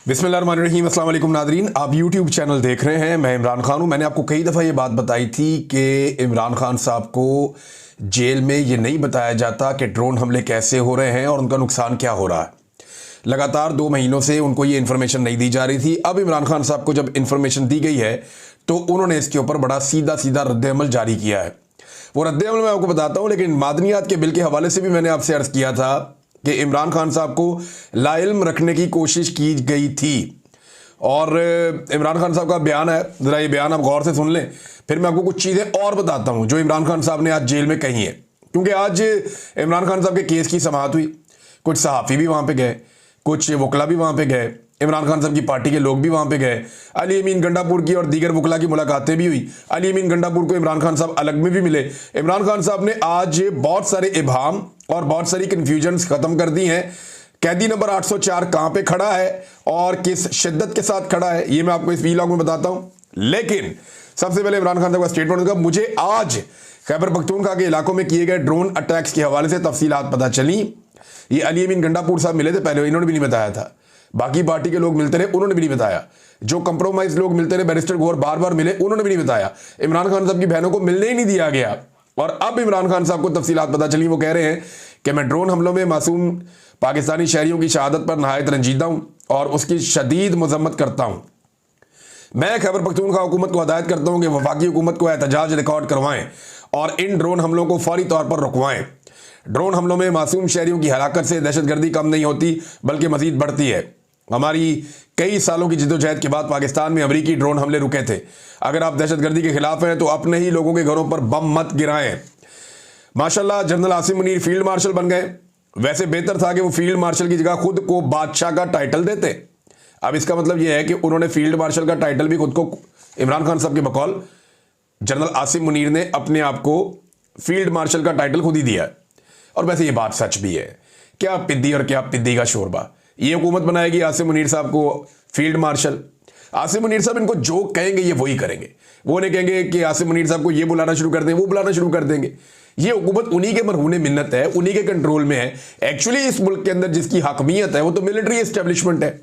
बिस्मिल्लाहिर्रहमानिर्रहीम, अस्सलाम वालेकुम नादरीन। आप यूट्यूब चैनल देख रहे हैं। मैं इमरान खान हूँ। मैंने आपको कई दफ़ा ये बात बताई थी कि इमरान खान साहब को जेल में ये नहीं बताया जाता कि ड्रोन हमले कैसे हो रहे हैं और उनका नुकसान क्या हो रहा है। लगातार 2 महीनों से उनको ये इन्फॉर्मेशन नहीं दी जा रही थी। अब इमरान खान साहब को जब इन्फॉर्मेशन दी गई है तो उन्होंने इसके ऊपर बड़ा सीधा सीधा रद्द-ए-अमल जारी किया है। वो रद्द-ए-अमल मैं आपको बताता हूँ, लेकिन मादनियात के बिल के हवाले से भी मैंने आपसे अर्ज़ किया था कि इमरान खान साहब को लाइल्म रखने की कोशिश की गई थी। और इमरान खान साहब का बयान है, ज़रा ये बयान आप गौर से सुन लें, फिर मैं आपको कुछ चीज़ें और बताता हूँ जो इमरान खान साहब ने आज जेल में कही हैं। क्योंकि आज इमरान खान साहब के केस की समाअत हुई, कुछ सहाफ़ी भी वहाँ पे गए, कुछ वकला भी वहाँ पे गए, इमरान खान साहब की पार्टी के लोग भी वहाँ पे गए। अली अमीन गंडापुर की और दीगर वकला की मुलाकातें भी हुई। अली अमीन गंडापुर को इमरान खान साहब अलग में भी मिले। इमरान खान साहब ने आज बहुत सारे इबाहम और बहुत सारी कन्फ्यूजन्स ख़त्म कर दी हैं। कैदी नंबर 804 कहाँ पे खड़ा है और किस शिद्दत के साथ खड़ा है, ये मैं आपको इस वीलॉग में बताता हूँ। लेकिन सबसे पहले इमरान खान साहब का स्टेटमेंट होगा। मुझे आज खैबर पख्तूनख्वा के इलाकों में किए गए ड्रोन अटैक्स के हवाले से तफसीलात पता चली। ये अली अमीन गंडापुर साहब मिले थे पहले, इन्होंने भी नहीं बताया था। बाकी पार्टी के लोग मिलते रहे, उन्होंने भी नहीं बताया। जो कंप्रोमाइज लोग मिलते रहे, बैरिस्टर गौहर बार बार मिले, उन्होंने भी नहीं बताया। इमरान खान साहब की बहनों को मिलने ही नहीं दिया गया। और अब इमरान खान साहब को तफसीलात पता चली। वो कह रहे हैं कि मैं ड्रोन हमलों में मासूम पाकिस्तानी शहरियों की शहादत पर नहायत रंजीदा हूं और उसकी शदीद मजम्मत करता हूं। मैं खैबर पख्तूनख्वा हुकूमत को हदायत करता हूं कि वफाकी हुकूमत को एहतजाज रिकॉर्ड करवाएं और इन ड्रोन हमलों को फौरी तौर पर रुकवाएं। ड्रोन हमलों में मासूम शहरियों की हलाकत से दहशतगर्दी कम नहीं होती बल्कि मजीद बढ़ती है। हमारी कई सालों की जिद्दोजहद के बाद पाकिस्तान में अमरीकी ड्रोन हमले रुके थे। अगर आप दहशतगर्दी के खिलाफ हैं तो अपने ही लोगों के घरों पर बम मत गिराएं। माशाल्लाह general Asim Munir field marshal बन गए। वैसे बेहतर था कि वो फील्ड मार्शल की जगह खुद को बादशाह का टाइटल देते। अब इसका मतलब यह है कि उन्होंने फील्ड मार्शल का टाइटल भी खुद को, इमरान खान साहब के बकौल जनरल आसिम मुनीर ने अपने आप को फील्ड मार्शल का टाइटल खुद ही दिया। और वैसे ये बात सच भी है। क्या पिद्दी और क्या पिद्दी का शोरबा। ये हुकूमत बनाएगी आसिम मुनीर साहब को फील्ड मार्शल। आसिम मुनीर साहब इनको जो कहेंगे ये वही करेंगे। वो नहीं कहेंगे कि आसिम मुनीर साहब को ये बुलाना शुरू कर दें, वो बुलाना शुरू कर देंगे। ये हुकूमत उन्हीं के मरहूने मिन्नत है, उन्हीं के कंट्रोल में है। एक्चुअली इस मुल्क के अंदर जिसकी हकमियत है वो तो मिलिट्री एस्टेब्लिशमेंट है।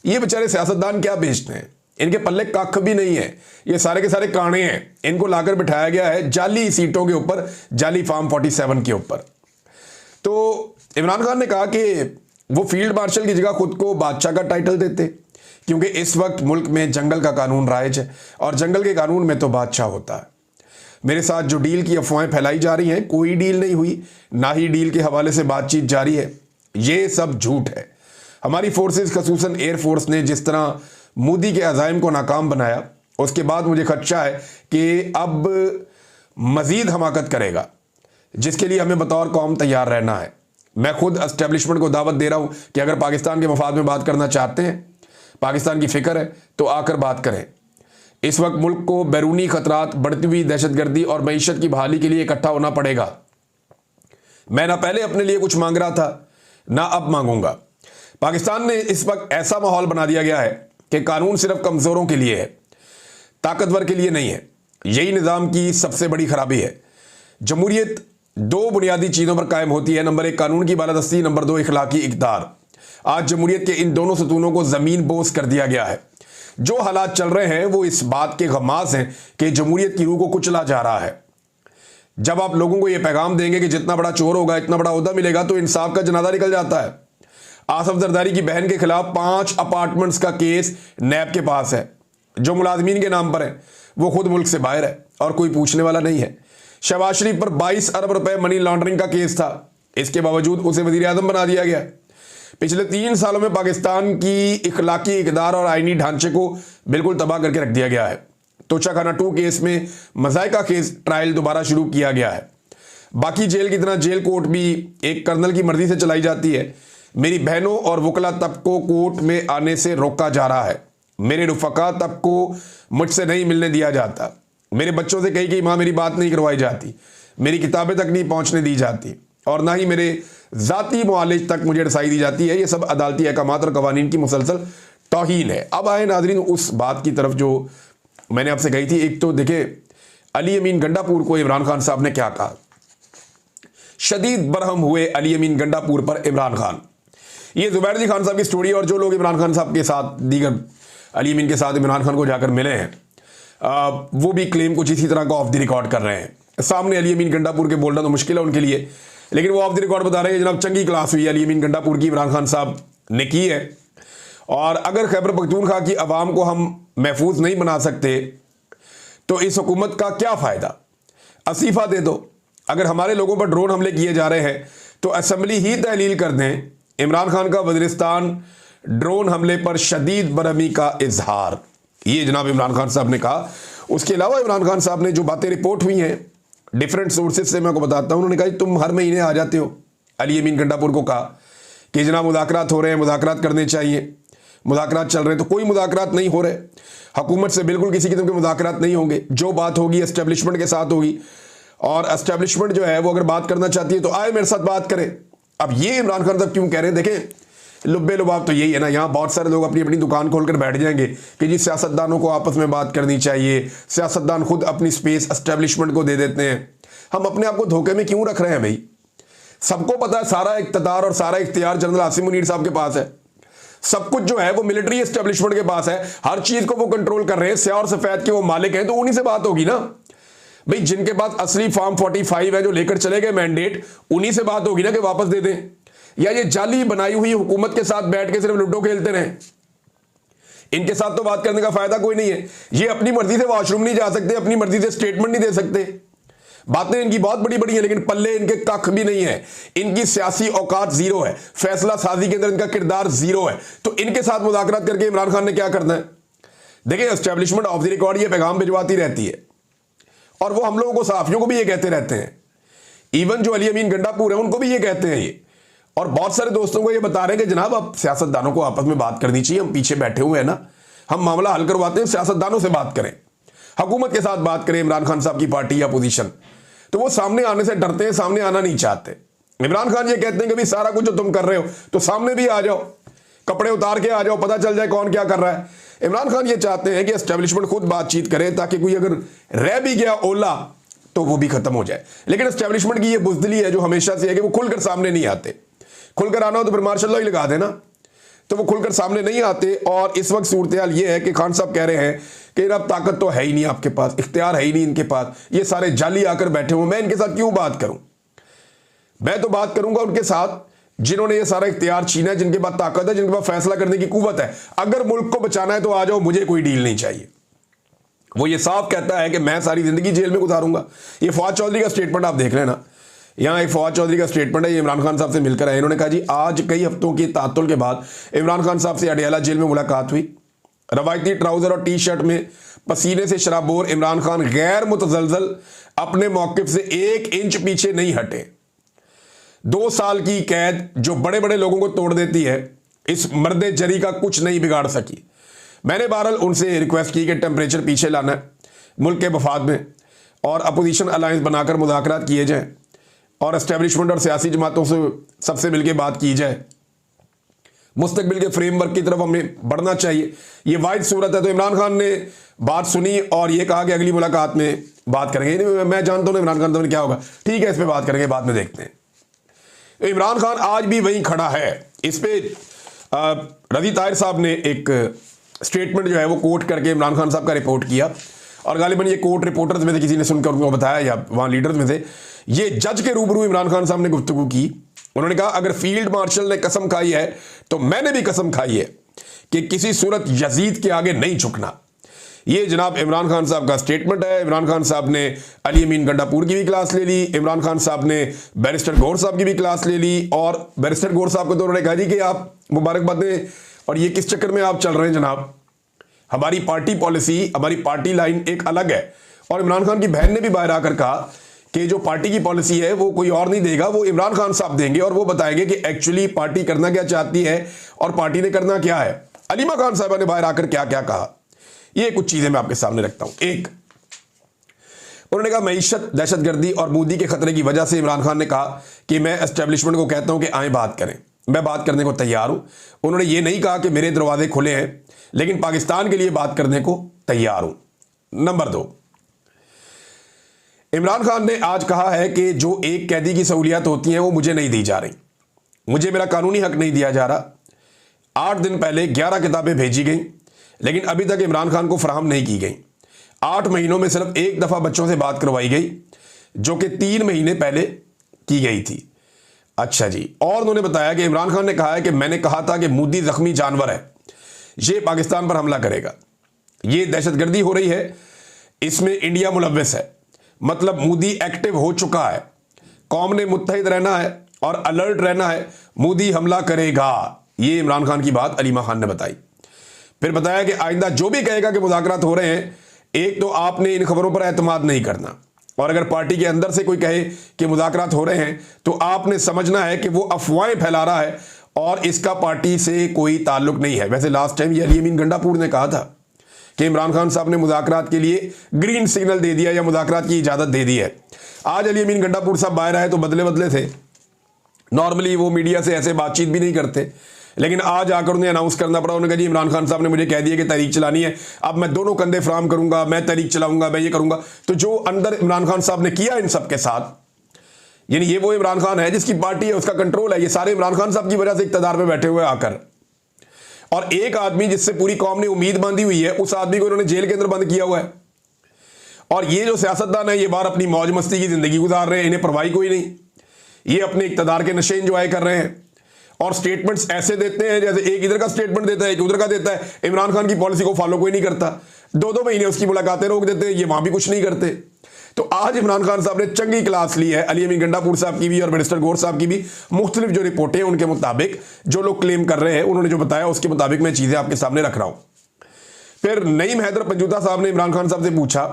ये बेचारे सियासतदान क्या बेचते हैं, इनके पल्ले कख भी नहीं है। ये सारे के सारे काने हैं। इनको लाकर बिठाया गया है जाली सीटों के ऊपर, जाली फार्म 47 के ऊपर। तो इमरान खान ने कहा कि वो फील्ड मार्शल की जगह खुद को बादशाह का टाइटल देते, क्योंकि इस वक्त मुल्क में जंगल का कानून राइज है और जंगल के कानून में तो बादशाह होता है। मेरे साथ जो डील की अफवाहें फैलाई जा रही हैं, कोई डील नहीं हुई, ना ही डील के हवाले से बातचीत जारी है। ये सब झूठ है। हमारी फोर्सेस खसूसन एयरफोर्स ने जिस तरह मोदी के अज़ाइम को नाकाम बनाया, उसके बाद मुझे खदशा है कि अब मजीद हमाकत करेगा, जिसके लिए हमें बतौर कौम तैयार रहना है। मैं खुद एस्टेब्लिशमेंट को दावत दे रहा हूं कि अगर पाकिस्तान के मफाद में बात करना चाहते हैं, पाकिस्तान की फिक्र है, तो आकर बात करें। इस वक्त मुल्क को बैरूनी खतरात, बढ़ती हुई दहशतगर्दी और मईशत की बहाली के लिए इकट्ठा होना पड़ेगा। मैं ना पहले अपने लिए कुछ मांग रहा था, ना अब मांगूंगा। पाकिस्तान में इस वक्त ऐसा माहौल बना दिया गया है कि कानून सिर्फ कमजोरों के लिए है, ताकतवर के लिए नहीं है। यही निज़ाम की सबसे बड़ी खराबी है। जमहूरियत 2 बुनियादी चीज़ों पर कायम होती है। नंबर 1 कानून की बालादस्ती, नंबर 2 इखलाकी इक़्तिदार। आज जमहूरियत के इन दोनों सतूनों को ज़मीन बोस कर दिया गया है। जो हालात चल रहे हैं वो इस बात के गमास हैं कि जमहूरियत की रूह को कुचला जा रहा है। जब आप लोगों को यह पैगाम देंगे कि जितना बड़ा चोर होगा इतना बड़ा ओहदा मिलेगा, तो इंसाफ का जनाजा निकल जाता है। आसफ जरदारी की बहन के खिलाफ 5 अपार्टमेंट्स का केस नैब के पास है, जो मुलाजमीन के नाम पर है। वो खुद मुल्क से बाहर है और कोई पूछने वाला नहीं है। शहबाज शरीफ पर 22 अरब रुपए मनी लॉन्ड्रिंग का केस था, इसके बावजूद उसे वजीर आजम बना दिया गया। पिछले 3 सालों में पाकिस्तान की इखलाकी इक़्तिदार और आईनी ढांचे को बिल्कुल तबाह करके रख दिया गया है। तोशाखाना 2 केस में मज़ाइका केस ट्रायल दोबारा शुरू किया गया है। बाकी जेल की तरह जेल कोर्ट भी एक कर्नल की मर्जी से चलाई जाती है। मेरी बहनों और वकला तबको कोर्ट में आने से रोका जा रहा है। मेरे रुफ़का तबको मुझसे नहीं मिलने दिया जाता। मेरे बच्चों से कही कि माँ मेरी बात नहीं करवाई जाती, मेरी किताबें तक नहीं पहुँचने दी जाती, और ना ही मेरे ज़ाती मुआलिज तक मुझे रसाई दी जाती है। ये सब अदालती अहकामात और कवानीन की मुसलसल तौहीन है। अब आए नाज़रीन उस बात की तरफ जो मैंने आपसे कही थी। एक तो देखे अली अमीन गंडापुर को इमरान खान साहब ने क्या कहा। शदीद बरहम हुए अली अमीन गंडापुर पर इमरान खान। ये जुबैर अली खान साहब की स्टोरी, और जो लोग इमरान खान साहब के साथ, दीगर अली अमीन के साथ इमरान खान को जाकर मिले हैं, वो भी क्लेम कुछ इसी तरह का ऑफ द रिकॉर्ड कर रहे हैं। सामने अली अमीन गंडापुर के बोलना तो मुश्किल है उनके लिए, लेकिन वो ऑफ द रिकॉर्ड बता रहे हैं जनाब चंगी क्लास हुई अली अमीन गंडापुर की, इमरान खान साहब ने की है। और अगर खैबर पख्तूनख्वा की आवाम को हम महफूज नहीं बना सकते तो इस हुकूमत का क्या फ़ायदा? इस्तीफा दे दो। अगर हमारे लोगों पर ड्रोन हमले किए जा रहे हैं तो असेंबली ही तहलील कर दें। इमरान खान का वज़ीरिस्तान ड्रोन हमले पर शदीद बरहमी का इजहार, ये जनाब इमरान खान साहब ने कहा। उसके अलावा इमरान खान साहब ने जो बातें रिपोर्ट हुई हैं डिफरेंट सोर्सेज से, मैं आपको बताता हूँ। उन्होंने कहा तुम हर महीने आ जाते हो, अली अमीन गंडापुर को कहा कि जनाब मुज़ाकरात हो रहे हैं, मुज़ाकरात करने चाहिए, मुज़ाकरात चल रहे हैं। तो कोई मुज़ाकरात नहीं हो रहे, हुकूमत से बिल्कुल किसी किस्म के मुज़ाकरात नहीं होंगे। जो बात होगी एस्टेब्लिशमेंट के साथ होगी, और एस्टेब्लिशमेंट जो है वो अगर बात करना चाहती है तो आए मेरे साथ बात करें। अब ये इमरान खान साहब क्यों कह रहे हैं? देखें लुब्बे लुबाब तो यही है ना, यहाँ बहुत सारे लोग अपनी अपनी दुकान खोलकर बैठ जाएंगे कि जी सियासतदानों को आपस में बात करनी चाहिए, सियासतदान खुद अपनी स्पेस एस्टेब्लिशमेंट को दे देते हैं। हम अपने आप को धोखे में क्यों रख रहे हैं भाई? सबको पता है सारा इख्तियार और सारा इख्तियार जनरल आसिम मुनीर साहब के पास है। सब कुछ जो है वो मिलिट्री एस्टेब्लिशमेंट के पास है, हर चीज को वो कंट्रोल कर रहे हैं, स्याह और सफेद के वो मालिक हैं। तो उन्हीं से बात होगी ना भाई, जिनके पास असली फॉर्म 45 है जो लेकर चले गए मैंडेट, उन्हीं से बात होगी ना कि वापस दे दें, या ये जाली बनाई हुई हुकूमत के साथ बैठ के सिर्फ लूडो खेलते रहें। इनके साथ तो बात करने का फायदा कोई नहीं है। ये अपनी मर्जी से वॉशरूम नहीं जा सकते, अपनी मर्जी से स्टेटमेंट नहीं दे सकते। बातें इनकी बहुत बड़ी बड़ी हैं, लेकिन पल्ले इनके कख भी नहीं है। इनकी सियासी औकात जीरो है, फैसला साजी के अंदर इनका किरदार जीरो है। तो इनके साथ मुज़ाकरात करके इमरान खान ने क्या करना है? देखिए एस्टेब्लिशमेंट ऑफ द रिकॉर्ड ये पैगाम भिजवाती रहती है, और वो हम लोगों को, सहाफियों को भी ये कहते रहते हैं। इवन जो अली अमीन गंडापुर है उनको भी ये कहते हैं ये, और बहुत सारे दोस्तों को ये बता रहे हैं कि जनाब अब सियासतदानों को आपस में बात करनी चाहिए, हम पीछे बैठे हुए हैं ना, हम मामला हल करवाते हैं, सियासतदानों से बात करें, हुकूमत के साथ बात करें, इमरान खान साहब की पार्टी या पोजीशन। तो वो सामने आने से डरते हैं, सामने आना नहीं चाहते। इमरान खान ये कहते हैं कि भाई सारा कुछ जो तुम कर रहे हो तो सामने भी आ जाओ, कपड़े उतार के आ जाओ, पता चल जाए कौन क्या कर रहा है। इमरान खान ये चाहते हैं कि एस्टेब्लिशमेंट खुद बातचीत करे, ताकि कोई अगर रह भी गया ओला तो वो भी खत्म हो जाए। लेकिन एस्टेब्लिशमेंट की ये बुज़दिली है जो हमेशा से है कि वो खुलकर सामने नहीं आते। खुलकर आना हो तो फिर मार्शल लॉ ही लगा देना, तो वो खुलकर सामने नहीं आते। और इस वक्त सूरत हाल ये है कि खान साहब कह रहे हैं कि अब ताकत तो है ही नहीं आपके पास, इख्तियार है ही नहीं इनके पास, ये सारे जाली आकर बैठे हुए, मैं इनके साथ क्यों बात करूं? मैं तो बात करूंगा उनके साथ जिन्होंने ये सारा इख्तियार छीना है, जिनके पास ताकत है, जिनके पास फैसला करने की कुव्वत है। अगर मुल्क को बचाना है तो आ जाओ, मुझे कोई डील नहीं चाहिए। वो ये साफ कहता है कि मैं सारी जिंदगी जेल में गुजारूंगा। ये फवाद चौधरी का स्टेटमेंट आप देख लेना, यहाँ एक फवाद चौधरी का स्टेटमेंट है, ये इमरान खान साहब से मिलकर आए। इन्होंने कहा जी आज कई हफ्तों की तातुल के बाद इमरान खान साहब से अडयाला जेल में मुलाकात हुई। रवायती ट्राउजर और टी शर्ट में पसीने से शराबोर इमरान खान गैर मुतजलजल अपने मौक़िफ़ से 1 इंच पीछे नहीं हटे। 2 साल की कैद जो बड़े बड़े लोगों को तोड़ देती है, इस मर्द जरी का कुछ नहीं बिगाड़ सकी। मैंने बहरहाल उनसे रिक्वेस्ट की कि टेम्परेचर पीछे लाना है मुल्क के मफाद में, और अपोजिशन अलायंस बनाकर मुज़ाकरात किए जाएँ, और एस्टेब्लिशमेंट और सियासी जमातों से सबसे मिलकर बात की जाए। मुस्तकबिल के फ्रेमवर्क की तरफ हमें बढ़ना चाहिए, ये वाहिद सूरत है। तो इमरान खान ने बात सुनी और ये कहा कि अगली मुलाकात में बात करेंगे। मैं जानता हूँ इमरान खान साहब ने क्या होगा, ठीक है इस पर बात करेंगे, बाद में देखते हैं। तो इमरान खान आज भी वहीं खड़ा है। इस पर रज़ी ताहिर साहब ने एक स्टेटमेंट जो है वो कोट करके इमरान खान साहब का रिपोर्ट किया, और गालिबन ये कोट रिपोर्टर्स में से किसी ने सुनकर उनको बताया या वहाँ लीडर्स में से, ये जज के रूबरू इमरान खान साहब ने गुफ्तगू की। उन्होंने कहा अगर फील्ड मार्शल ने कसम खाई है तो मैंने भी कसम खाई है कि किसी सूरत यजीद के आगे नहीं झुकना। ये जनाब इमरान खान साहब का स्टेटमेंट है। इमरान खान साहब ने अली अमीन गंडापुर की भी क्लास ले ली, इमरान खान साहब ने बैरिस्टर गौर साहब की भी क्लास ले ली, और बैरिस्टर गौर साहब को तो उन्होंने कहा जी कि आप मुबारकबादें, और ये किस चक्कर में आप चल रहे हैं जनाब, हमारी पार्टी पॉलिसी, हमारी पार्टी लाइन एक अलग है। और इमरान खान की बहन ने भी बाहर आकर कहा कि जो पार्टी की पॉलिसी है वो कोई और नहीं देगा, वो इमरान खान साहब देंगे, और वो बताएंगे कि एक्चुअली पार्टी करना क्या चाहती है और पार्टी ने करना क्या है। अलीमा खान साहबा ने बाहर आकर क्या क्या कहा, ये कुछ चीजें मैं आपके सामने रखता हूं। एक, उन्होंने कहा मईशत, दहशतगर्दी और मोदी के खतरे की वजह से इमरान खान ने कहा कि मैं एस्टेब्लिशमेंट को कहता हूं कि आए बात करें, मैं बात करने को तैयार हूं। उन्होंने ये नहीं कहा कि मेरे दरवाजे खुले हैं, लेकिन पाकिस्तान के लिए बात करने को तैयार हूं। नंबर 2, इमरान खान ने आज कहा है कि जो एक कैदी की सहूलियत होती है वो मुझे नहीं दी जा रही। मुझे मेरा कानूनी हक नहीं दिया जा रहा। 8 दिन पहले 11 किताबें भेजी गई, लेकिन अभी तक इमरान खान को फराहम नहीं की गई। 8 महीनों में सिर्फ एक दफ़ा बच्चों से बात करवाई गई, जो कि 3 महीने पहले की गई थी। अच्छा जी, और उन्होंने बताया कि इमरान खान ने कहा है कि मैंने कहा था कि मोदी जख्मी जानवर है, ये पाकिस्तान पर हमला करेगा, ये दहशतगर्दी हो रही है, इसमें इंडिया मुलव्वस है, मतलब मोदी एक्टिव हो चुका है, कौम ने मुत्तहिद रहना है और अलर्ट रहना है, मोदी हमला करेगा। ये इमरान खान की बात अलीमा खान ने बताई। फिर बताया कि आइंदा जो भी कहेगा कि मुज़ाकरात हो रहे हैं, एक तो आपने इन खबरों पर एतमाद नहीं करना, और अगर पार्टी के अंदर से कोई कहे कि मुज़ाकरात हो रहे हैं तो आपने समझना है कि वो अफवाहें फैला रहा है और इसका पार्टी से कोई ताल्लुक नहीं है। वैसे लास्ट टाइम ये अली अमीन गंडापुर ने कहा था कि इमरान खान साहब ने मुज़ाकरात के लिए ग्रीन सिग्नल दे दिया या मुज़ाकरात की इजाज़त दे दी है। आज अली अमीन गंडापुर साहब बाहर आए तो बदले बदले थे। नॉर्मली वो मीडिया से ऐसे बातचीत भी नहीं करते, लेकिन आज आकर उन्हें अनाउंस करना पड़ा। उन्होंने कहा जी इमरान खान साहब ने मुझे कह दिया कि तहरीक चलानी है, अब मैं दोनों कंधे फराहम करूंगा, मैं तहरीक चलाऊंगा, मैं ये करूंगा। तो जो अंदर इमरान खान साहब ने किया इन सब के साथ, यानी ये वो इमरान खान है जिसकी पार्टी है, उसका कंट्रोल है, ये सारे इमरान खान साहब की वजह से इक़्तिदार में बैठे हुए आकर। और एक आदमी जिससे पूरी कौम ने उम्मीद बांधी हुई है, उस आदमी को इन्होंने जेल के अंदर बंद किया हुआ है। और ये जो सियासतदान है, ये बाहर अपनी मौज मस्ती की जिंदगी गुजार रहे हैं, इन्हें परवाही कोई नहीं, ये अपने इक़्तिदार के नशे एंजॉय कर रहे हैं और स्टेटमेंट्स ऐसे देते हैं जैसे एक इधर का स्टेटमेंट देता है, एक उधर का देता है। इमरान खान की पॉलिसी को फॉलो कोई नहीं करता, 2-2 महीने उसकी मुलाकातें रोक देते हैं, ये वहां भी कुछ नहीं करते। तो आज इमरान खान साहब ने चंगी क्लास ली है, अली अमीन गंडापुर साहब की भी और मिनिस्टर गौर साहब की भी। मुख्तलिफ जो रिपोर्टें हैं उनके मुताबिक जो लोग क्लेम कर रहे हैं, उन्होंने जो बताया उसके मुताबिक मैं चीजें आपके सामने रख रहा हूं। फिर नईम हैदर पंजूता साहब ने इमरान खान साहब से पूछा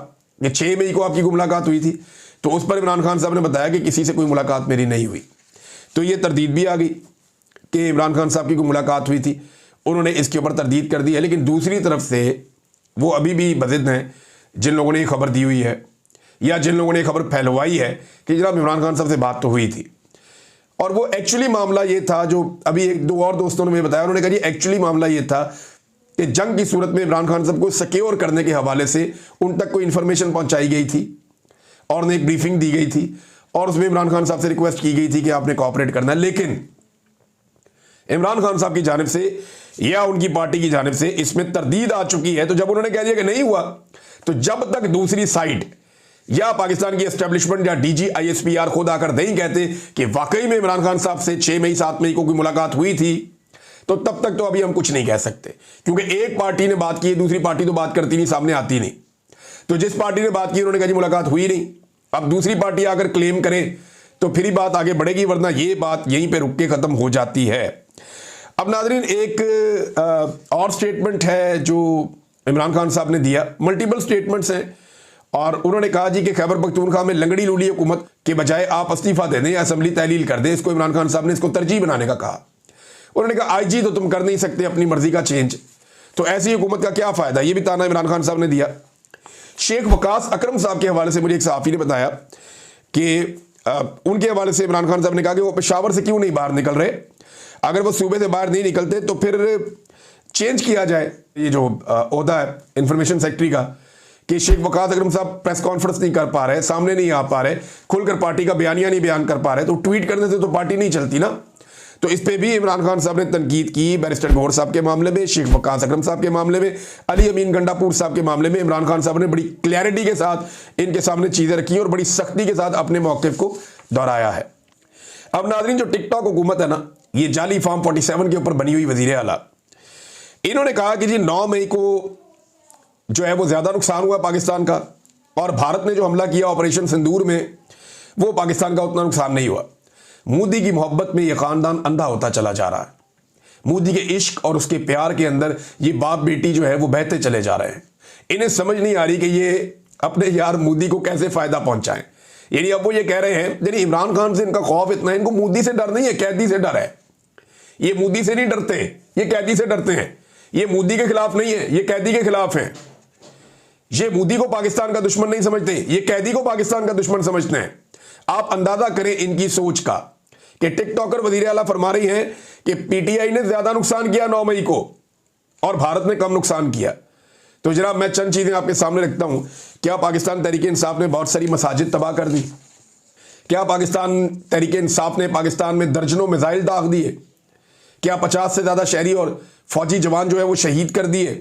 कि 6 मई को आपकी मुलाकात हुई थी, तो उस पर इमरान खान साहब ने बताया कि किसी से कोई मुलाकात मेरी नहीं हुई। तो ये तरदीद भी आ गई कि इमरान खान साहब की कोई मुलाकात हुई थी, उन्होंने इसके ऊपर तरदीद कर दी है। लेकिन दूसरी तरफ से वो अभी भी बज़िद हैं जिन लोगों ने ये खबर दी हुई है या जिन लोगों ने खबर फैलवाई है कि जनाब इमरान खान साहब से बात तो हुई थी। और वो एक्चुअली मामला ये था, जो अभी 1-2 और दोस्तों ने मुझे बताया, उन्होंने कहा जी एक्चुअली मामला ये था कि जंग की सूरत में इमरान खान साहब को सिक्योर करने के हवाले से उन तक कोई इंफॉर्मेशन पहुंचाई गई थी और उन्हें एक ब्रीफिंग दी गई थी और उसमें इमरान खान साहब से रिक्वेस्ट की गई थी कि आपने कोऑपरेट करना है। लेकिन इमरान खान साहब की जानिब से या उनकी पार्टी की जानिब से इसमें तरदीद आ चुकी है। तो जब उन्होंने कह दिया कि नहीं हुआ, तो जब तक दूसरी साइड या पाकिस्तान की एस्टेब्लिशमेंट या डीजी आईएसपीआर खुद आकर नहीं कहते कि वाकई में इमरान खान साहब से 6 मई 7 मई को कोई मुलाकात हुई थी, तो तब तक तो अभी हम कुछ नहीं कह सकते, क्योंकि एक पार्टी ने बात की है, दूसरी पार्टी तो बात करती नहीं, सामने आती नहीं। तो जिस पार्टी ने बात की उन्होंने कहा जी मुलाकात हुई नहीं, अब दूसरी पार्टी आकर क्लेम करे तो फिर ही बात आगे बढ़ेगी, वरना ये बात यहीं पे रुक के खत्म हो जाती है। अब नाज़रीन एक और स्टेटमेंट है जो इमरान खान साहब ने दिया, मल्टीपल स्टेटमेंट्स हैं, और उन्होंने कहा जी कि खैबर पख्तूनख्वा में लंगड़ी लूली हुकूमत के बजाय आप इस्तीफा दे दें या असेंबली तहलील कर दें। इसको इमरान खान साहब ने इसको तरजीह बनाने का कहा। उन्होंने कहा आईजी तो तुम कर नहीं सकते अपनी मर्जी का चेंज, तो ऐसी हुकूमत का क्या फायदा, ये भी ताना इमरान खान साहब ने दिया। शेख वकास अकरम साहब के हवाले से मुझे एक सहाफ़ी ने बताया कि उनके हवाले से इमरान खान साहब ने कहा कि वो पेशावर से क्यों नहीं बाहर निकल रहे, अगर वो सूबे से बाहर नहीं निकलते तो फिर चेंज किया जाए ये जो ओहदा है इंफॉर्मेशन सेक्रेटरी का, कि शेख वकास अकरम साहब प्रेस कॉन्फ्रेंस नहीं कर पा रहे, सामने नहीं आ पा रहे, खुलकर पार्टी का बयानिया नहीं बयान कर पा रहे, तो ट्वीट करने से तो पार्टी नहीं चलती ना। तो इस पे भी इमरान खान साहब ने तनकीद की। बैरिस्टर गौहर साहब के मामले में, शेख वकास अकरम साहब के मामले में, अली अमीन गंडापुर साहब के मामले में इमरान खान साहब ने बड़ी क्लैरिटी के साथ इनके सामने चीज़ें रखी और बड़ी सख्ती के साथ अपने मौक़िफ़ को दोहराया है। अब नाज़रीन जो टिकटॉक हुकूमत है ना, ये जाली फॉर्म 47 के ऊपर बनी हुई वज़ीर आला, इन्होंने कहा कि जी 9 मई को जो है वो ज़्यादा नुकसान हुआ पाकिस्तान का, और भारत ने जो हमला किया ऑपरेशन सिंदूर में वो पाकिस्तान का उतना नुकसान नहीं हुआ। मोदी की मोहब्बत में ये ख़ानदान अंधा होता चला जा रहा है, मोदी के इश्क और उसके प्यार के अंदर ये बाप बेटी जो है वो बहते चले जा रहे हैं। इन्हें समझ नहीं आ रही कि ये अपने यार मोदी को कैसे फ़ायदा पहुंचाएं। यानी अब वो ये कह रहे हैं, यानी इमरान खान से इनका खौफ इतना है, इनको मोदी से डर नहीं है, कैदी से डर है। ये मोदी से नहीं डरते, ये कैदी से डरते हैं। ये मोदी के खिलाफ नहीं है, ये कैदी के खिलाफ है। ये मोदी को पाकिस्तान का दुश्मन नहीं समझते, ये कैदी को पाकिस्तान का दुश्मन समझते हैं। आप अंदाजा करें इनकी सोच का कि टिकटॉकर वज़ीर आला फरमा रही हैं कि पीटीआई ने ज्यादा नुकसान किया 9 मई को और भारत ने कम नुकसान किया। तो जनाब मैं चंद चीजें आपके सामने रखता हूं। क्या पाकिस्तान तहरीक इंसाफ ने बहुत सारी मसाजिद तबाह कर दी? क्या पाकिस्तान तहरीक इंसाफ ने पाकिस्तान में दर्जनों मिसाइल दाग दिए? क्या 50 से ज़्यादा शहरी और फौजी जवान जो है वो शहीद कर दिए?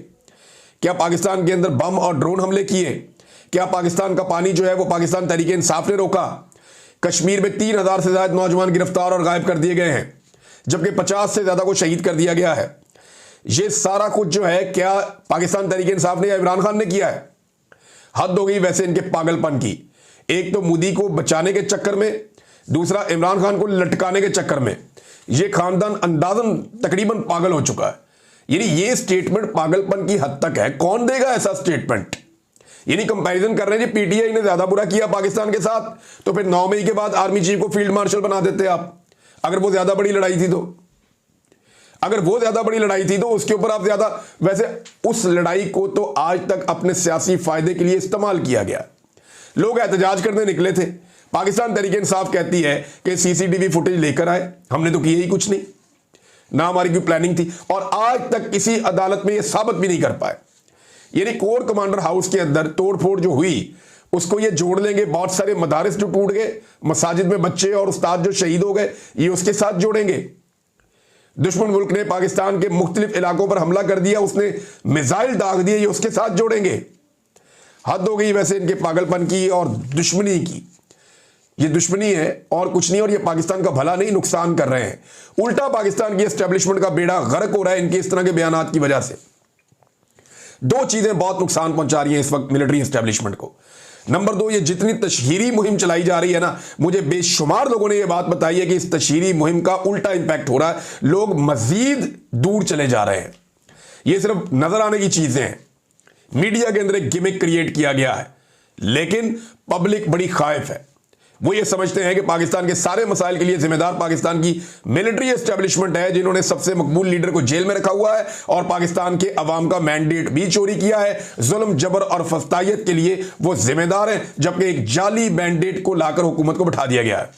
क्या पाकिस्तान के अंदर बम और ड्रोन हमले किए? क्या पाकिस्तान का पानी जो है वो पाकिस्तान तहरीक इंसाफ ने रोका? कश्मीर में 3,000 से ज़्यादा नौजवान गिरफ्तार और गायब कर दिए गए हैं, जबकि 50 से ज़्यादा को शहीद कर दिया गया है। ये सारा कुछ जो है क्या पाकिस्तान तहरीक इंसाफ ने या इमरान खान ने किया है? हद हो गई वैसे इनके पागलपन की। एक तो मोदी को बचाने के चक्कर में, दूसरा इमरान खान को लटकाने के चक्कर में ये खानदान अंदाजन तकरीबन पागल हो चुका है। यानी ये स्टेटमेंट पागलपन की हद तक है। कौन देगा ऐसा स्टेटमेंट? यानी कंपैरिजन कर रहे हैं जी, पीटीआई ने ज्यादा बुरा किया पाकिस्तान के साथ, तो फिर 9 मई के बाद आर्मी चीफ को फील्ड मार्शल बना देते आप। अगर वो ज्यादा बड़ी लड़ाई थी तो, अगर वो ज्यादा बड़ी लड़ाई थी तो उसके ऊपर आप ज्यादा, वैसे उस लड़ाई को तो आज तक अपने सियासी फायदे के लिए इस्तेमाल किया गया। लोग एहतजाज करने निकले थे, पाकिस्तान तहरीक इंसाफ कहती है कि सीसीटीवी फुटेज लेकर आए, हमने तो किया ही कुछ नहीं, ना हमारी कोई प्लानिंग थी, और आज तक किसी अदालत में यह साबित भी नहीं कर पाए। यानी कोर कमांडर हाउस के अंदर तोड़फोड़ जो हुई उसको ये जोड़ लेंगे, बहुत सारे मदारिस जो टूट गए, मसाजिद में बच्चे और उस्ताद जो शहीद हो गए, ये उसके साथ जोड़ेंगे। दुश्मन मुल्क ने पाकिस्तान के मुख्तलिफ इलाकों पर हमला कर दिया, उसने मिसाइल दाग दिए, ये उसके साथ जोड़ेंगे। हद हो गई वैसे इनके पागलपन की और दुश्मनी की। ये दुश्मनी है और कुछ नहीं, और ये पाकिस्तान का भला नहीं, नुकसान कर रहे हैं। उल्टा पाकिस्तान की एस्टेब्लिशमेंट का बेड़ा गर्क हो रहा है इनके इस तरह के बयानात की वजह से। दो चीजें बहुत नुकसान पहुंचा रही हैं इस वक्त मिलिट्री एस्टेब्लिशमेंट को। नंबर 2, ये जितनी तशहीरी मुहिम चलाई जा रही है ना, मुझे बेशुमार लोगों ने ये बात बताई है कि इस तशहीरी मुहिम का उल्टा इंपैक्ट हो रहा है, लोग मजीद दूर चले जा रहे हैं। ये सिर्फ नजर आने की चीजें हैं, मीडिया के अंदर एक गिमिक क्रिएट किया गया है, लेकिन पब्लिक बड़ी खाइफ है। वो ये समझते हैं कि पाकिस्तान के सारे मसाइल के लिए जिम्मेदार पाकिस्तान की मिलिट्री एस्टेब्लिशमेंट है, जिन्होंने सबसे मकबूल लीडर को जेल में रखा हुआ है और पाकिस्तान के अवाम का मैंडेट भी चोरी किया है। जुल्म, जबर और फस्तायत के लिए वो जिम्मेदार हैं, जबकि एक जाली मैंडेट को लाकर हुकूमत को बैठा दिया गया है।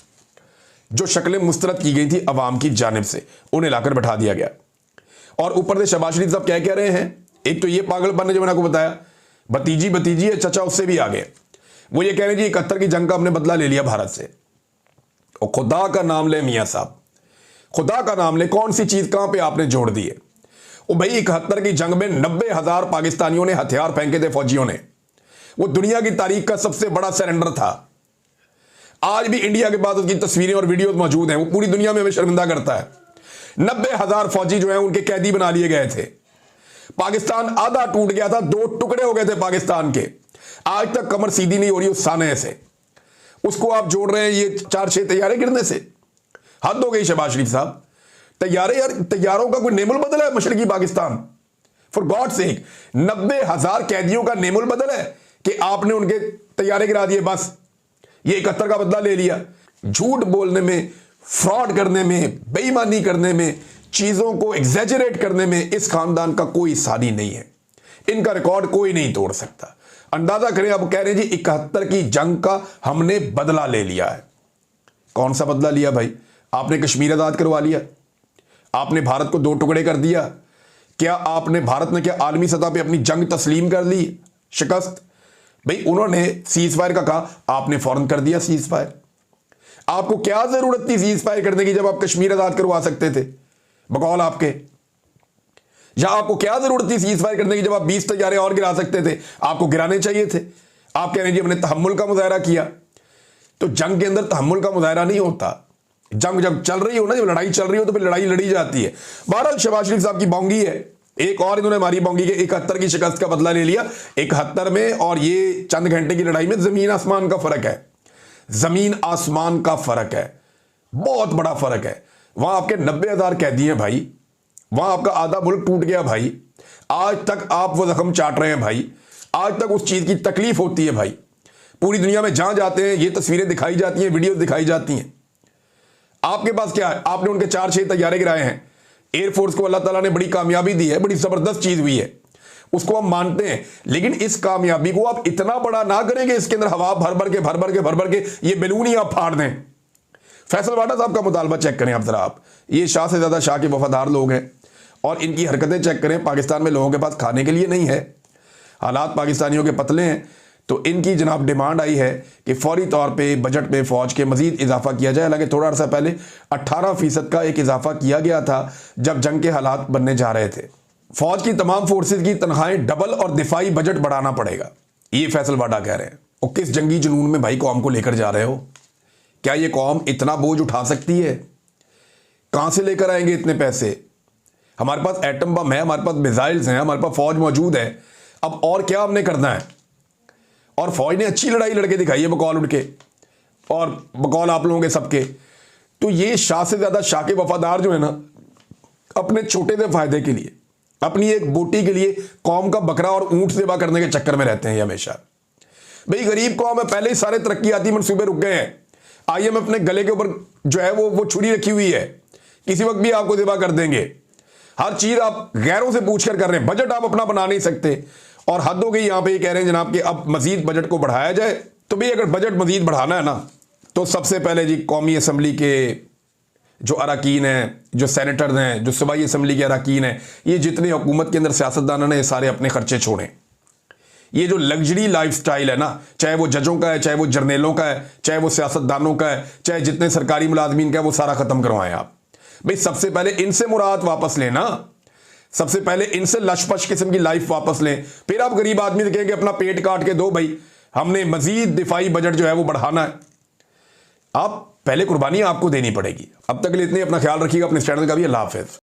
जो शक्लें मुस्तरद की गई थी अवाम की जानिब से, उन्हें लाकर बैठा दिया गया। और ऊपर से शहबाज शरीफ साहब क्या कह रहे हैं, एक तो ये पागलपन है जो मैंने आपको बताया, भतीजी है, चचा उससे भी आगे। वो ये कह रहे हैं जी 71 की जंग का हमने बदला ले लिया भारत से। और खुदा का नाम ले मियां साहब, खुदा का नाम ले, कौन सी चीज कहां पे आपने जोड़ दी है? वो भाई 71 की जंग में 90,000 पाकिस्तानियों ने हथियार फेंके थे, फौजियों ने। वो दुनिया की तारीख का सबसे बड़ा सरेंडर था। आज भी इंडिया के पास उसकी तस्वीरें और वीडियोज मौजूद हैं, वो पूरी दुनिया में हमें शर्मिंदा करता है। 90,000 फौजी जो है उनके कैदी बना लिए गए थे। पाकिस्तान आधा टूट गया था, 2 टुकड़े हो गए थे पाकिस्तान के। आज तक कमर सीधी नहीं हो रही उस साने से, उसको आप जोड़ रहे हैं ये 4-6 तैयारे गिरने से। हद हो गई शहबाज शरीफ साहब। तैयारे यार, तैयारों का कोई नेमुल बदल है मशरकी पाकिस्तान? फॉर गॉड सेक, 90,000 कैदियों का नेमुल बदल है कि आपने उनके तैयारे गिरा दिए, बस ये 71 का बदला ले लिया। झूठ बोलने में, फ्रॉड करने में, बेईमानी करने में, चीजों को एग्जैजरेट करने में इस खानदान का कोई सानी नहीं है। इनका रिकॉर्ड कोई नहीं तोड़ सकता। अंदाजा करें, अब कह रहे हैं जी 71 की जंग का हमने बदला ले लिया है। कौन सा बदला लिया भाई? आपने कश्मीर आजाद करवा लिया, आपने भारत को 2 टुकड़े कर दिया। क्या आपने, भारत ने क्या आलमी सतह पे अपनी जंग तस्लीम कर ली, शिकस्त? भाई उन्होंने सीज फायर का कहा, आपने फौरन कर दिया सीज फायर। आपको क्या जरूरत थी सीज फायर करने की जब आप कश्मीर आजाद करवा सकते थे बकौल आपके? या आपको क्या जरूरत थी सीज फायर करने की जब आप 20 तैयारे और गिरा सकते थे? आपको गिराने चाहिए थे। आप कह रहे हैं जी हमने तहम्मुल का मुजाहरा किया। तो जंग के अंदर तहम्मुल का मुजाहरा नहीं होता। जंग जब चल रही हो ना, जब लड़ाई चल रही हो तो फिर लड़ाई लड़ी जाती है। बहरहाल शहबाज शरीफ साहब की बोंगी है, एक और इन्होंने मारी बोंगी के 71 की शिकस्त का बदला ले लिया। 71 में और ये चंद घंटे की लड़ाई में जमीन आसमान का फर्क है, जमीन आसमान का फर्क है, बहुत बड़ा फर्क है। वहां आपके 90,000 कैदी हैं भाई, वहां आपका आधा मुल्क टूट गया भाई। आज तक आप वो जख्म चाट रहे हैं भाई, आज तक उस चीज की तकलीफ होती है भाई। पूरी दुनिया में जहां जाते हैं ये तस्वीरें दिखाई जाती हैं, वीडियोस दिखाई जाती हैं। आपके पास क्या है? आपने उनके 4-6 तैयारे गिराए हैं। एयरफोर्स को अल्लाह ताला ने बड़ी कामयाबी दी है, बड़ी जबरदस्त चीज हुई है, उसको हम मानते हैं। लेकिन इस कामयाबी को आप इतना बड़ा ना करेंगे, इसके अंदर हवा भर भर के ये बैलून ही आप फाड़ दें। फैसल वाडा साहब का मुतालबा चेक करें आप जरा, आप ये शाह से ज्यादा शाह के वफादार लोग हैं और इनकी हरकतें चेक करें। पाकिस्तान में लोगों के पास खाने के लिए नहीं है, हालात पाकिस्तानियों के पतले हैं। तो इनकी जनाब डिमांड आई है कि फौरी तौर पे बजट में फौज के मजीद इजाफा किया जाए। हालांकि थोड़ा अर्सा पहले 18% का एक इजाफा किया गया था जब जंग के हालात बनने जा रहे थे। फौज की तमाम फोर्सेज की तनख्वाहें डबल और दिफाई बजट बढ़ाना पड़ेगा, ये फैसल वाडा कह रहे हैं। और किस जंगी जुनून में भाई कौम को लेकर जा रहे हो? क्या ये कौम इतना बोझ उठा सकती है? कहां से लेकर आएंगे इतने पैसे? हमारे पास एटम बम है, हमारे पास मिसाइल्स हैं, हमारे पास फौज मौजूद है। अब और क्या हमने करना है? और फौज ने अच्छी लड़ाई लड़के दिखाई है बकौल उनके और बकौल आप लोगों के सबके। तो ये शाह से ज्यादा शाह के वफादार जो है ना, अपने छोटे से फायदे के लिए, अपनी एक बोटी के लिए कौम का बकरा और ऊंट सेवा करने के चक्कर में रहते हैं हमेशा। भाई गरीब कौम है, पहले ही सारे तरक्याती मंसूबे रुक गए हैं। आईएमएफ अपने गले के ऊपर जो है वो छुरी रखी हुई है, किसी वक्त भी आपको सेवा कर देंगे। हर चीज आप गैरों से पूछकर कर रहे हैं, बजट आप अपना बना नहीं सकते। और हद हो गई यहां पे कह रहे हैं जनाब कि अब मजीद बजट को बढ़ाया जाए। तो भाई अगर बजट मजीद बढ़ाना है ना, तो सबसे पहले जी कौमी असम्बली के जो अरकान हैं, जो सेनेटर्स हैं, जो सूबाई असम्बली के अरकान हैं, ये जितने हुकूमत के अंदर सियासतदान हैं, ये सारे अपने खर्चे छोड़ें। ये जो लग्जरी लाइफस्टाइल है ना, चाहे वो जजों का है, चाहे वो जर्नेलों का है, चाहे वो सियासतदानों का है, चाहे जितने सरकारी मुलाजमीन का है, वो सारा खत्म करवाएं आप। भाई सबसे पहले इनसे मुराद वापस लेना, सबसे पहले इनसे लशपश किस्म की लाइफ वापस लें। फिर आप गरीब आदमी से कहेंगे अपना पेट काट के दो, भाई हमने मजीद दिफाई बजट जो है वो बढ़ाना है। आप पहले कुर्बानी आपको देनी पड़ेगी। अब तक के लिए इतनी, अपना ख्याल रखिएगा, अपने चैनल का भी। अल्लाह हाफिज।